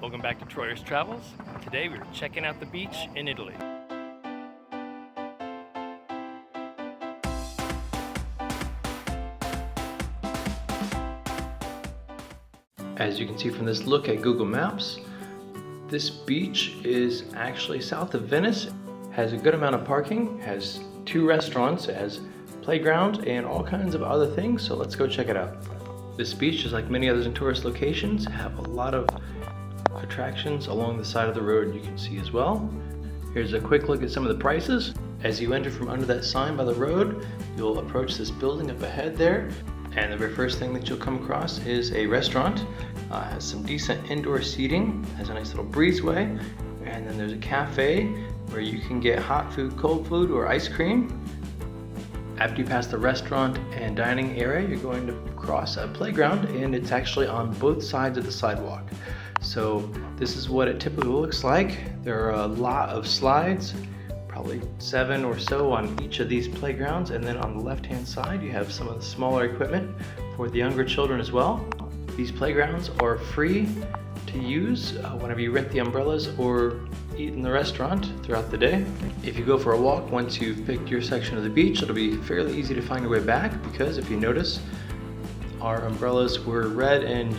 Welcome back to Troyer's Travels. Today we're checking out the beach in Italy. As you can see from this look at Google Maps, this beach is actually south of Venice, has a good amount of parking, has 2 restaurants, has playground and all kinds of other things, so let's go check it out. This beach, just like many others in tourist locations, have a lot of attractions along the side of the road you can see as well. Here's a quick look at some of the prices. As you enter from under that sign by the road, you'll approach this building up ahead there, and the very first thing that you'll come across is a restaurant. Has some decent indoor seating, has a nice little breezeway, and then there's a cafe where you can get hot food, cold food, or ice cream. After you pass the restaurant and dining area, you're going to cross a playground, and it's actually on both sides of the sidewalk. So this is what it typically looks like. There are a lot of slides, probably 7 or so on each of these playgrounds, and then on the left-hand side you have some of the smaller equipment for the younger children as well. These playgrounds are free to use whenever you rent the umbrellas or eat in the restaurant throughout the day. If you go for a walk, once you've picked your section of the beach, it'll be fairly easy to find your way back, because if you notice, our umbrellas were red and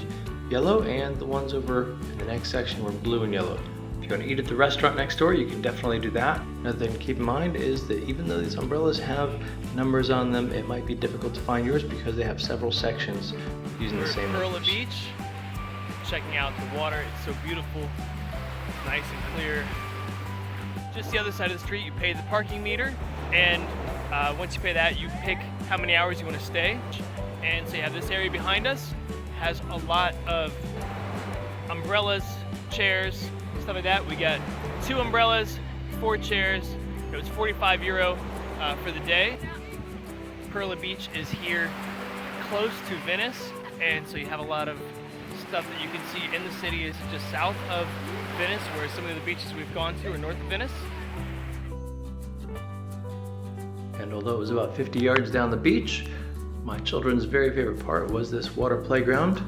yellow, and the ones over in the next section were blue and yellow. If you're going to eat at the restaurant next door, you can definitely do that. Another thing to keep in mind is that even though these umbrellas have numbers on them, it might be difficult to find yours because they have several sections using the same Perla numbers. Beach, checking out the water. It's so beautiful, nice and clear. Just the other side of the street, you pay the parking meter, and once you pay that, you pick how many hours you want to stay. And so you have this area behind us, has a lot of umbrellas, chairs, stuff like that. We got 2 umbrellas, 4 chairs. It was €45 for the day. Perla Beach is here close to Venice, and so you have a lot of stuff that you can see in the city. Is just south of Venice, where some of the beaches we've gone to are north of Venice. And although it was about 50 yards down the beach, my children's very favorite part was this water playground.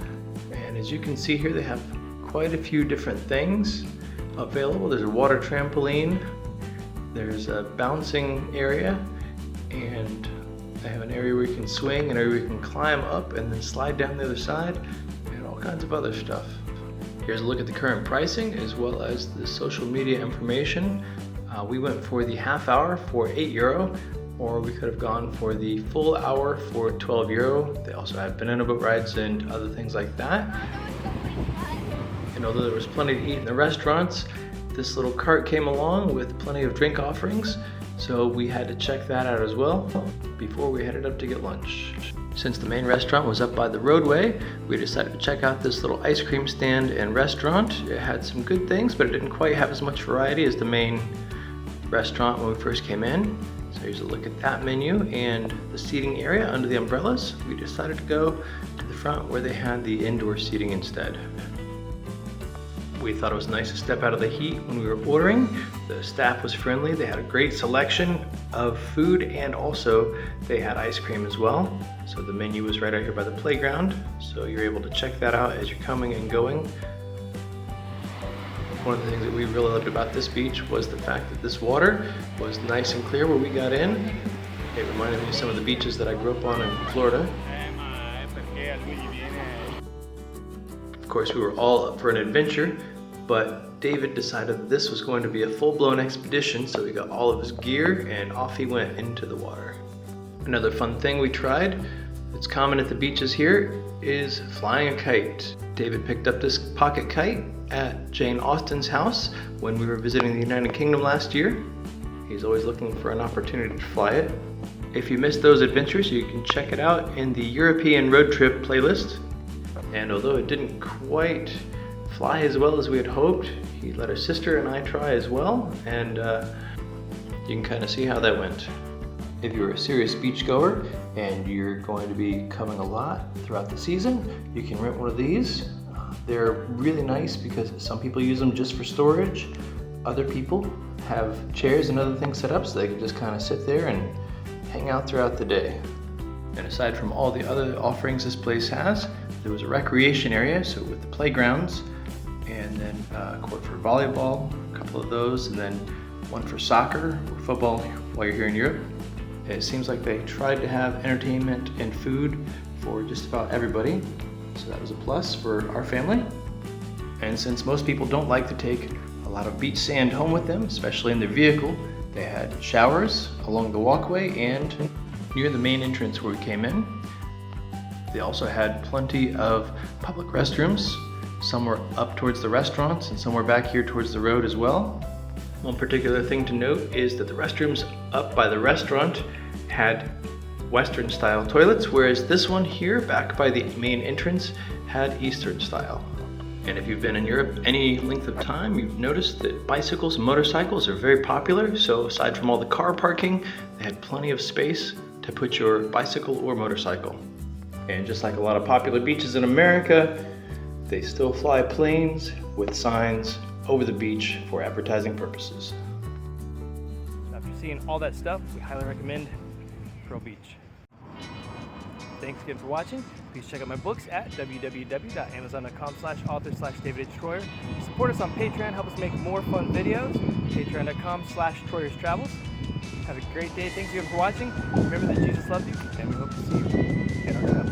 And as you can see here, they have quite a few different things available. There's a water trampoline, there's a bouncing area, and they have an area where you can swing, an area where you can climb up and then slide down the other side, and all kinds of other stuff. Here's a look at the current pricing as well as the social media information. We went for the half hour for €8, or we could have gone for the full hour for €12. They also have banana boat rides and other things like that. And although there was plenty to eat in the restaurants, this little cart came along with plenty of drink offerings, so we had to check that out as well before we headed up to get lunch. Since the main restaurant was up by the roadway, we decided to check out this little ice cream stand and restaurant. It had some good things, but it didn't quite have as much variety as the main restaurant when we first came in. So here's a look at that menu and the seating area under the umbrellas. We decided to go to the front where they had the indoor seating instead. We thought it was nice to step out of the heat when we were ordering. The staff was friendly. They had a great selection of food, and also they had ice cream as well. So the menu was right out here by the playground, so you're able to check that out as you're coming and going. One of the things that we really loved about this beach was the fact that this water was nice and clear where we got in. It reminded me of some of the beaches that I grew up on in Florida. Of course, we were all up for an adventure, but David decided that this was going to be a full-blown expedition, so he got all of his gear and off he went into the water. Another fun thing we tried, that's common at the beaches here, is flying a kite. David picked up this pocket kite at Jane Austen's house when we were visiting the United Kingdom last year. He's always looking for an opportunity to fly it. If you missed those adventures, you can check it out in the European road trip playlist. And although it didn't quite fly as well as we had hoped, he let our sister and I try as well, and you can kind of see how that went. If you're a serious beachgoer and you're going to be coming a lot throughout the season, you can rent one of these. They're really nice because some people use them just for storage. Other people have chairs and other things set up so they can just kind of sit there and hang out throughout the day. And aside from all the other offerings this place has, there was a recreation area, so with the playgrounds and then a court for volleyball, a couple of those, and then one for soccer or football while you're here in Europe. It seems like they tried to have entertainment and food for just about everybody, so that was a plus for our family. And since most people don't like to take a lot of beach sand home with them, especially in their vehicle, they had showers along the walkway and near the main entrance where we came in. They also had plenty of public restrooms. Some were up towards the restaurants and some were back here towards the road as well. One particular thing to note is that the restrooms up by the restaurant had Western style toilets, whereas this one here back by the main entrance had Eastern style. And if you've been in Europe any length of time, you've noticed that bicycles and motorcycles are very popular. So aside from all the car parking, they had plenty of space to put your bicycle or motorcycle. And just like a lot of popular beaches in America, they still fly planes with signs over the beach for advertising purposes. After seeing all that stuff, we highly recommend Pearl Beach. Thanks again for watching. Please check out my books at www.amazon.com/author/David H. Troyer. Support us on Patreon, help us make more fun videos. Patreon.com/TroyersTravels. Have a great day. Thanks again for watching. Remember that Jesus loves you, and we hope to see you in our travels.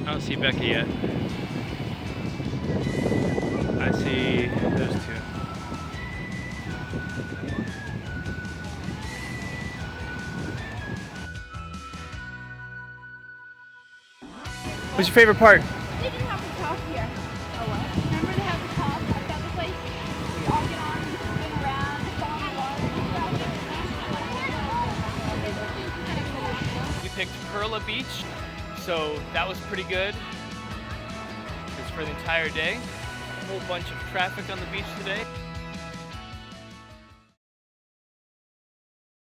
I don't see Becky yet. I see those two. What's your favorite part? They didn't have the top here. Oh, what? Remember they have the top at the place? We all get on, spin around, fall in the water. We picked Perla Beach, so that was pretty good. It's for the entire day. A whole bunch of traffic on the beach today.